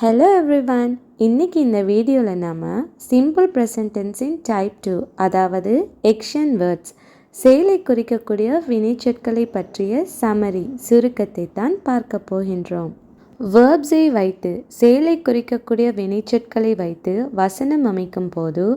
Hello everyone. இன்றைக்கி இந்த வீடியோவில் நாம் சிம்பிள் ப்ரெசன்ட் டென்ஸின் டைப் 2 அதாவது எக்ஷன் வேர்ட்ஸ் செயலை குறிக்கக்கூடிய வினைச்சொற்களை பற்றிய சமரி சுருக்கத்தை தான் பார்க்க போகின்றோம். வேர்ப்ஸை வைத்து செயலை குறிக்கக்கூடிய வினைச்சொற்களை வைத்து வசனம் அமைக்கும் போது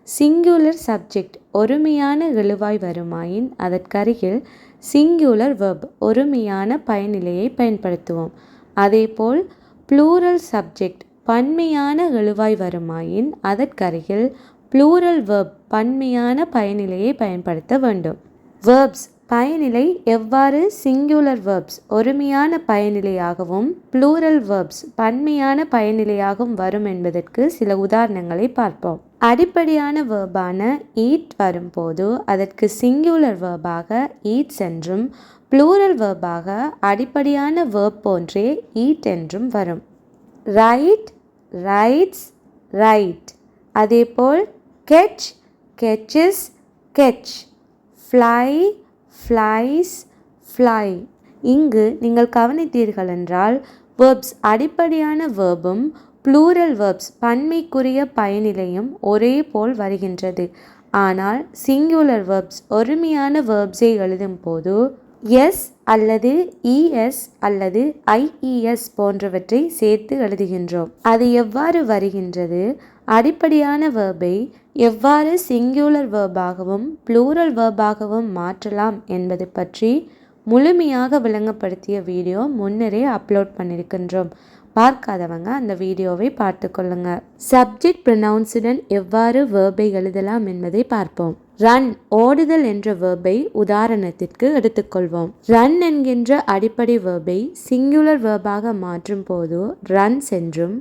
சிங்குலர் சப்ஜெக்ட் ஒருமையான எழுவாய் வருமாயின் அதற்கருகில் சிங்குலர் வேர்ப் ஒருமையான பயனிலையை பயன்படுத்துவோம். அதேபோல் ப்ளூரல் சப்ஜெக்ட் பன்மையான எழுவாய் வருமாயின் அதற்கருகில் ப்ளூரல் வேர்ப் பன்மையான பயனிலையை பயன்படுத்த வேண்டும். வேர்ப்ஸ் பயனிலை எவ்வாறு சிங்குலர் வேர்ப்ஸ் ஒருமையான பயனிலையாகவும் ப்ளூரல் வேர்ப்ஸ் பன்மையான பயனிலையாகவும் வரும் என்பதற்கு சில உதாரணங்களை பார்ப்போம். அடிப்படையான வேர்பான ஈட் வரும்போது அதற்கு சிங்குலர் வேர்பாக ஈட்ஸ் என்றும் ப்ளூரல் வேர்பாக அடிப்படையான வேர்ப் போன்றே ஈட் என்றும் வரும். Write, writes, write. அதேபோல் catch, catches, catch. Fly, flies, fly. இங்கு நீங்கள் கவனித்தீர்கள் என்றால் வேர்ப்ஸ் அடிப்படையான வேர்பும் ப்ளூரல் வேர்ப்ஸ் பன்மைக்குரிய பயனிலையும் ஒரே போல் வருகின்றது. ஆனால் சிங்குலர் வேர்ப்ஸ் ஒருமையான வேர்ப்ஸை எழுதும் போது எஸ் அல்லது இஎஸ் அல்லது ஐஇஎஸ் போன்றவற்றை சேர்த்து எழுதுகின்றோம். அது எவ்வாறு வருகின்றது, அடிப்படையான வேர்பை எவ்வாறு சிங்குலர் வேர்பாகவும் ப்ளூரல் வேர்பாகவும் மாற்றலாம் என்பது பற்றி முழுமையாக விளங்கப்படுத்திய வீடியோ முன்னரே அப்லோட் பண்ணியிருக்கின்றோம். பார்க்காதவங்க அந்த வீடியோவை பார்த்து கொள்ளுங்க. சப்ஜெக்ட் ப்ரொனவுன்ஸுடன் எவ்வாறு வேர்பை எழுதலாம் என்பதை பார்ப்போம். ரன் ஓடுதல் என்ற வேர்பை உதாரணத்திற்கு எடுத்துக்கொள்வோம். ரன் என்கின்ற அடிப்படை வேர்பை சிங்குலர் வேர்பாக மாற்றும் போது ரன்ஸ் என்றும்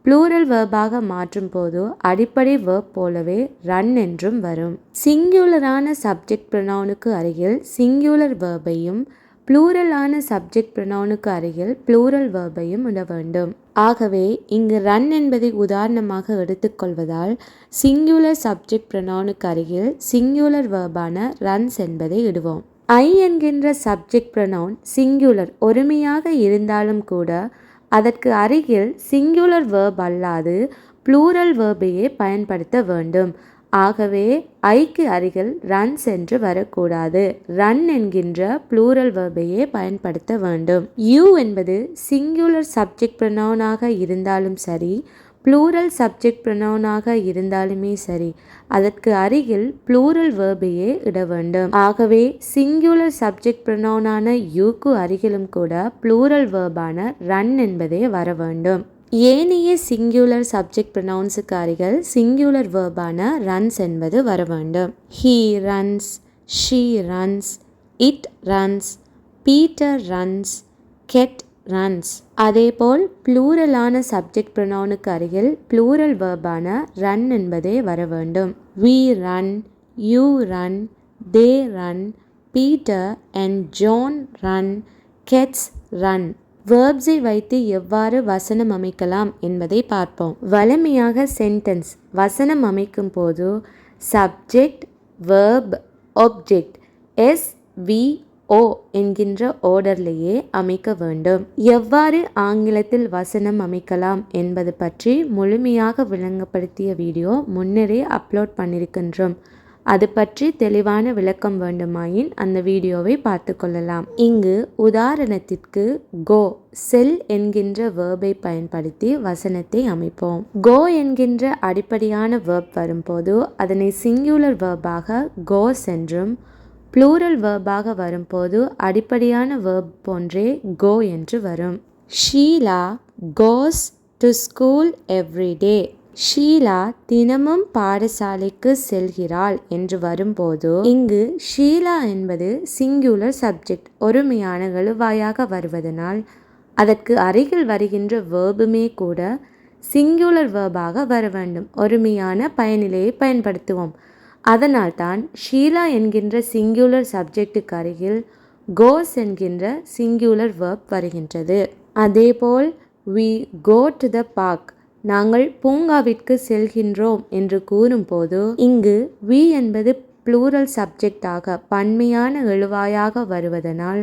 ப்ளூரல் வேர்பாக மாற்றும் போது அடிப்படை வேர்ப் போலவே ரன் என்றும் வரும். சிங்குலரான சப்ஜெக்ட் ப்ரொனவுனுக்கு அருகில் சிங்குலர் வேர்பையும் ப்ளூரலான சப்ஜெக்ட் ப்ரொனவுனுக்கு அருகில் ப்ளூரல் வேர்பையும் இட வேண்டும். ஆகவே இங்கு ரன் என்பதை உதாரணமாக எடுத்துக்கொள்வதால் சிங்குலர் சப்ஜெக்ட் ப்ரொனவுனுக்கு அருகில் சிங்குலர் வேர்பான ரன்ஸ் என்பதை இடுவோம். ஐ என்கின்ற சப்ஜெக்ட் ப்ரொனவுன் சிங்குலர் ஒருமையாக இருந்தாலும் கூட அதற்கு அருகில் சிங்குலர் வேர்ப் அல்லாது ப்ளூரல் வேர்பையே பயன்படுத்த வேண்டும். ஆகவே ஐக்கு அருகில் ரன்ஸ் என்று வரக்கூடாது. ரன் என்கின்ற ப்ளூரல் வேர்பையே பயன்படுத்த வேண்டும். யூ என்பது சிங்குலர் சப்ஜெக்ட் ப்ரொனவுனாக இருந்தாலும் சரி ப்ளூரல் சப்ஜெக்ட் ப்ரொனவுனாக இருந்தாலுமே சரி அதற்கு அருகில் ப்ளூரல் வேர்பையே இட வேண்டும். ஆகவே சிங்குலர் சப்ஜெக்ட் ப்ரொனவுனான யூக்கு அருகிலும் கூட ப்ளூரல் வேர்பான ரன் என்பதே வர வேண்டும். ஏனைய சிங்குலர் சப்ஜெக்ட் ப்ரொனவுன்ஸுக்கு அருகில் சிங்குலர் வேர்பான ரன்ஸ் என்பது வர வேண்டும். He runs, she runs, it runs, Peter runs, get runs. அதேபோல் ப்ளூரலான சப்ஜெக்ட் ப்ரொனவுனுக்கு அருகில் ப்ளூரல் வேர்பான ரன் என்பதே வர வேண்டும். We run, you run, they run, Peter and John run, cats run. வேர்ப்ஸை வைத்து எவ்வாறு வசனம் அமைக்கலாம் என்பதை பார்ப்போம். வழமையாக சென்டென்ஸ் வசனம் அமைக்கும் போது சப்ஜெக்ட், வேர்ப், ஆப்ஜெக்ட் SVO என்கின்ற ஆர்டர்லேயே அமைக்க வேண்டும். எவ்வாறு ஆங்கிலத்தில் வசனம் அமைக்கலாம் என்பது பற்றி முழுமையாக விளங்கப்படுத்திய வீடியோ முன்னரே அப்லோட் பண்ணியிருக்கின்றோம். அது பற்றி தெளிவான விளக்கம் வேண்டுமாயின் அந்த வீடியோவை பார்த்து கொள்ளலாம். இங்கு உதாரணத்திற்கு கோ செல் என்கின்ற வேர்பை பயன்படுத்தி வசனத்தை அமைப்போம். கோ என்கின்ற அடிப்படையான வேர்ப் வரும்போது அதனை சிங்குலர் வேர்பாக கோஸ் என்றும் ப்ளூரல் வேர்பாக வரும்போது அடிப்படையான வேர்ப் போன்றே கோ என்று வரும். Sheela goes to school everyday. Sheela தினமும் பாடசாலைக்கு செல்கிறாள் என்று வரும்போது இங்கு ஷீலா என்பது சிங்குலர் சப்ஜெக்ட் ஒருமையான எழுவாயாக வருவதனால் அதற்கு அருகில் வருகின்ற வேர்புமே கூட சிங்குலர் வேர்பாக வர வேண்டும். ஒருமையான பயனிலையை பயன்படுத்துவோம். அதனால்தான் ஷீலா என்கின்ற சிங்குலர் சப்ஜெக்டுக்கு அருகில் கோஸ் என்கின்ற சிங்குலர் வேர்ப் வருகின்றது. அதேபோல் we go to the park நாங்கள் பூங்காவிற்கு செல்கின்றோம் என்று கூறும்போது இங்கு வி என்பது ப்ளூரல் சப்ஜெக்டாக பன்மையான எழுவாயாக வருவதனால்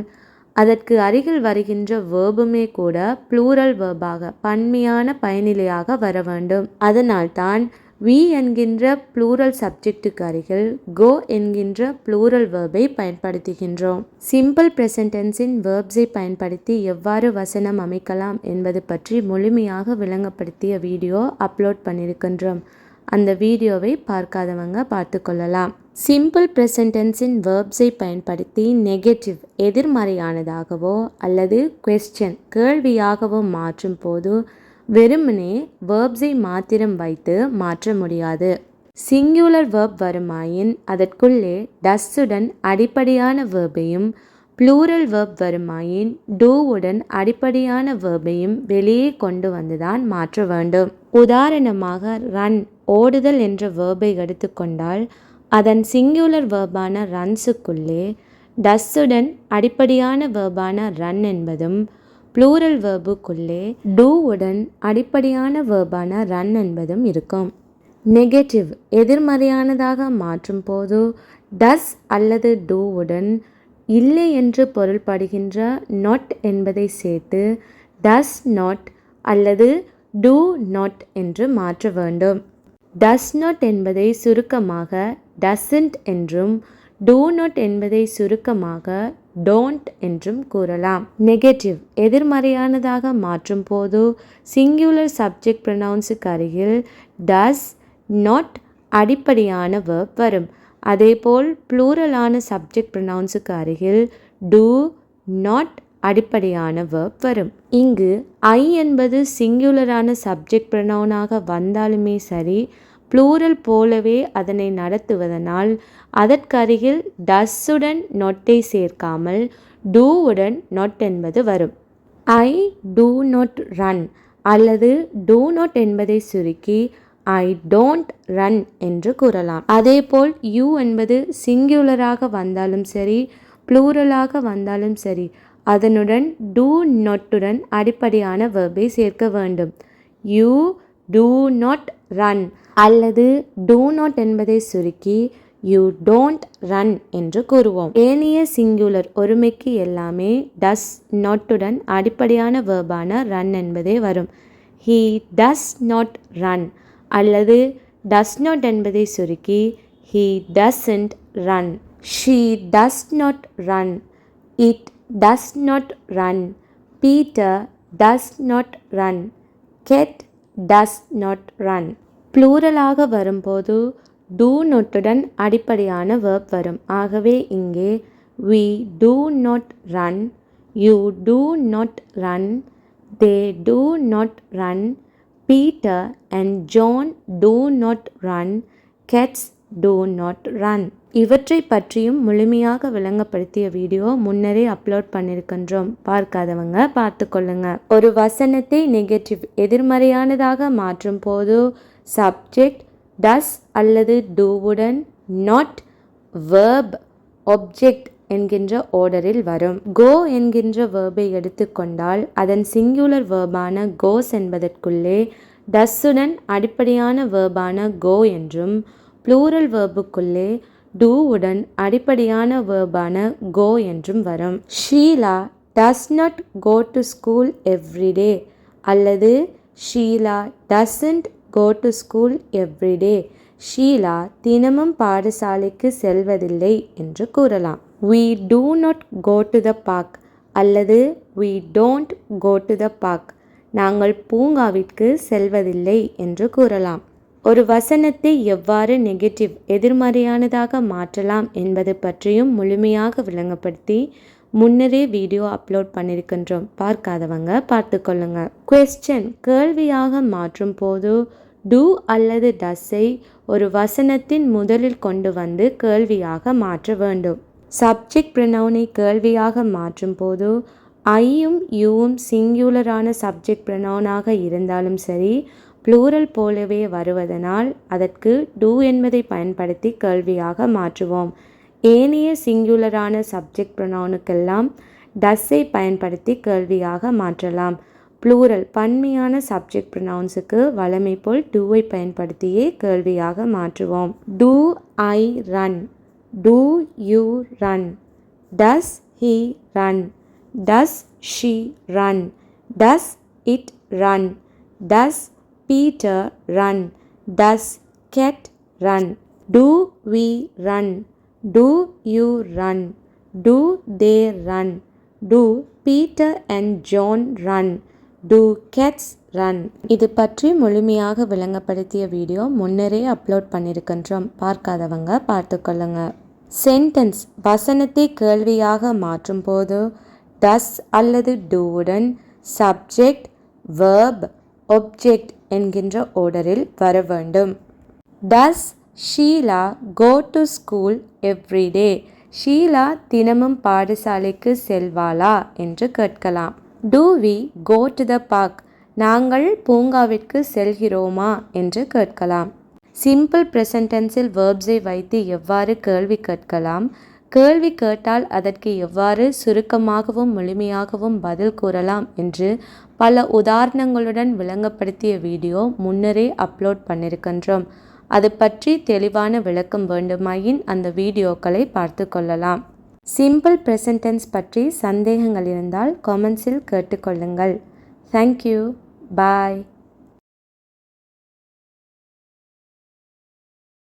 அதற்கு அருகில் வருகின்ற வேர்புமே கூட ப்ளூரல் வேர்பாக பன்மையான பயனிலையாக வர வேண்டும். அதனால்தான் we என்கின்ற ப்ளூரல் சப்ஜெக்டுக்கு அருகில் go என்கின்ற ப்ளூரல் வேர்பை பயன்படுத்துகின்றோம். சிம்பிள் ப்ரெசன்ட் டென்ஸின் வேர்ப்ஸை பயன்படுத்தி எவ்வாறு வசனம் அமைக்கலாம் என்பது பற்றி முழுமையாக விளங்கப்படுத்திய வீடியோ அப்லோட் பண்ணியிருக்கின்றோம். அந்த வீடியோவை பார்க்காதவங்க பார்த்து கொள்ளலாம். சிம்பிள் ப்ரெசன்ட் டென்ஸின் வேர்ப்ஸை பயன்படுத்தி நெகட்டிவ் எதிர்மறையானதாகவோ அல்லது கொஸ்டின் கேள்வியாகவோ மாற்றும் போது வெறுமனே வேர்ப்ஸை மாத்திரம் வைத்து மாற்ற முடியாது. சிங்குலர் வேர்ப் வருமாயின் அதற்குள்ளே டஸ்ஸுடன் அடிப்படையான வேர்பையும், ப்ளூரல் வேர்ப் வருமாயின் டூவுடன் அடிப்படையான வேர்பையும் வெளியே கொண்டு வந்துதான் மாற்ற வேண்டும். உதாரணமாக ரன் ஓடுதல் என்ற வேர்பை எடுத்துக்கொண்டால் அதன் சிங்குலர் வேர்பான ரன்ஸுக்குள்ளே டஸ்ஸுடன் அடிப்படையான வேர்பான ரன் என்பதும், ப்ளூரல் வேர்புக்குள்ளே டூவுடன் அடிப்படையான வேர்பான ரன் என்பதும் இருக்கும். நெகட்டிவ் எதிர்மறையானதாக மாற்றும் போது டஸ் அல்லது டூவுடன் இல்லை என்று பொருள்படுகின்ற நாட் என்பதை சேர்த்து டஸ் நாட் அல்லது டூ நாட் என்று மாற்ற வேண்டும். டஸ் நாட் என்பதை சுருக்கமாக டசன்ட் என்றும், டூ நாட் என்பதை சுருக்கமாக டோன்ட் என்றும் கூறலாம். நெகட்டிவ் எதிர்மறையானதாக மாற்றும் போது சிங்குலர் சப்ஜெக்ட் ப்ரொனவுன்ஸுக்கு அருகில் டஸ் நாட் அடிப்படையான வேர்ப் வரும். அதேபோல் ப்ளூரலான சப்ஜெக்ட் ப்ரொனவுன்ஸுக்கு அருகில் டூ நாட் அடிப்படையான வேர்ப் வரும். இங்கு ஐ என்பது சிங்குலரான சப்ஜெக்ட் ப்ரொனவுனாக வந்தாலுமே சரி, ப்ளூரல் போலவே அதனை நடத்துவதனால் அதற்கருகில் டஸ்ஸுடன் நொட்டை சேர்க்காமல் டூவுடன் நொட் என்பது வரும். ஐ டூ நாட் ரன் அல்லது டூ நாட் என்பதை சுருக்கி ஐ டோன்ட் ரன் என்று கூறலாம். அதேபோல் யூ என்பது சிங்குலராக வந்தாலும் சரி, ப்ளூரலாக வந்தாலும் சரி, அதனுடன் டூ நாட்டுடன் அடிப்படையான வேர்பை சேர்க்க வேண்டும். யூ டூ நாட் ரன் அல்லது டூ நாட் என்பதை சுருக்கி யூ டோன்ட் ரன் என்று கூறுவோம். ஏனைய சிங்குலர் ஒருமைக்கு எல்லாமே டஸ் நாட்டுடன் அடிப்படையான வேர்பான ரன் என்பதே வரும். ஹீ டஸ் நாட் ரன் அல்லது டஸ் நாட் என்பதை சுருக்கி he doesn't run. She does not run, it does not run, Peter does not run, cat does not run. ப்ளூரலாக வரும்போது டூ நொட்டுடன் அடிப்படையான வேர்ப் வரும். ஆகவே இங்கே we do not run, you do not run, they do not run, Peter and John do not run, cats do not run. இவற்றை பற்றியும் முழுமையாக விளங்கப்படுத்திய video முன்னரே அப்லோட் பண்ணியிருக்கின்றோம். பார்க்காதவங்க பார்த்து கொள்ளுங்க. ஒரு வசனத்தை நெகட்டிவ் எதிர்மறையானதாக மாற்றும் போது சப்ஜெக்ட் டஸ் அல்லது டூவுடன் நாட் வேர்ப் ஒப்ஜெக்ட் என்கின்ற ஆர்டரில் வரும். கோ என்கின்ற வேர்பை எடுத்துக்கொண்டால் அதன் சிங்குலர் வேர்பான கோஸ் என்பதற்குள்ளே டஸ்ஸுடன் அடிப்படையான வேர்பான கோ என்றும், ப்ளூரல் வேர்புக்குள்ளே டூவுடன் அடிப்படையான வேர்பான கோ என்றும் வரும். Sheela does not go to school every day அல்லது Sheela doesn't go to school every day. Sheela தினமும் பாடசாலைக்கு செல்வதில்லை என்று கூறலாம். We do not go to the park அல்லது we don't go to the park. நாங்கள் பூங்காவிற்கு செல்வதில்லை என்று கூறலாம். ஒரு வசனத்தை எவ்வாறு நெகட்டிவ் எதிர்மறையானதாக மாற்றலாம் என்பது பற்றியும் முழுமையாக விளங்கப்படுத்தி முன்னரே வீடியோ அப்லோட் பண்ணியிருக்கின்றோம். பார்க்காதவங்க பார்த்து கொள்ளுங்க. கொஸ்டின் கேள்வியாக மாற்றும் போது டூ அல்லது டஸ்ஸை ஒரு வசனத்தின் முதலில் கொண்டு வந்து கேள்வியாக மாற்ற வேண்டும். சப்ஜெக்ட் ப்ரொனவுனை கேள்வியாக மாற்றும் போது ஐயும் யூவும் சிங்குலரான சப்ஜெக்ட் ப்ரொனவுனாக இருந்தாலும் சரி, ப்ளூரல் போலவே வருவதனால் அதற்கு டூ என்பதை பயன்படுத்தி கேள்வியாக மாற்றுவோம். ஏனைய சிங்குலரான சப்ஜெக்ட் ப்ரொனவுனுக்கெல்லாம் டஸ்ஸை பயன்படுத்தி கேள்வியாக மாற்றலாம். ப்ளூரல் பன்மையான சப்ஜெக்ட் ப்ரொனவுன்ஸுக்கு வழமை போல் டூவை பயன்படுத்தியே கேள்வியாக மாற்றுவோம். Do I run, do you run, does he run, does she run? Does it run? Does Peter run? Does get run? Do we run? Do you run? Do they run? Do Peter and John run? Do cats run? இது பற்றி முழுமையாக விளங்கப்படுத்திய video முன்னரே upload பண்ணியிருக்கின்றோம். பார்க்காதவங்க பார்த்துக்கொள்ளுங்க. Sentence வசனத்தை கேள்வியாக மாற்றும் போது டஸ் அல்லது டூவுடன் சப்ஜெக்ட், வெர்ப், ஒப்ஜெக்ட் என்கின்ற ஆர்டரில் வர வேண்டும். டஸ் Sheila go to school every day? Sheela தினமும் பாடசாலைக்கு செல்வாளா என்று கேட்கலாம். Do we go to the park? நாங்கள் பூங்காவிற்கு செல்கிறோமா என்று கேட்கலாம். சிம்பிள் ப்ரெசன்ட் டென்ஸில் வேர்ப்ஸை வைத்து எவ்வாறு கேள்வி கேட்கலாம், கேள்வி கேட்டால் அதற்கு எவ்வாறு சுருக்கமாகவும் முழுமையாகவும் பதில் கூறலாம் என்று பல உதாரணங்களுடன் விளங்கப்படுத்திய வீடியோ முன்னரே அப்லோட் பண்ணியிருக்கின்றோம். அது பற்றி தெளிவான விளக்கம் வேண்டுமாயின் அந்த வீடியோக்களை பார்த்து கொள்ளலாம். சிம்பிள் ப்ரெசன்ட் டென்ஸ் பற்றி சந்தேகங்கள் இருந்தால் கமெண்ட்ஸில் கேட்டுக்கொள்ளுங்கள். தேங்க்யூ. பாய்.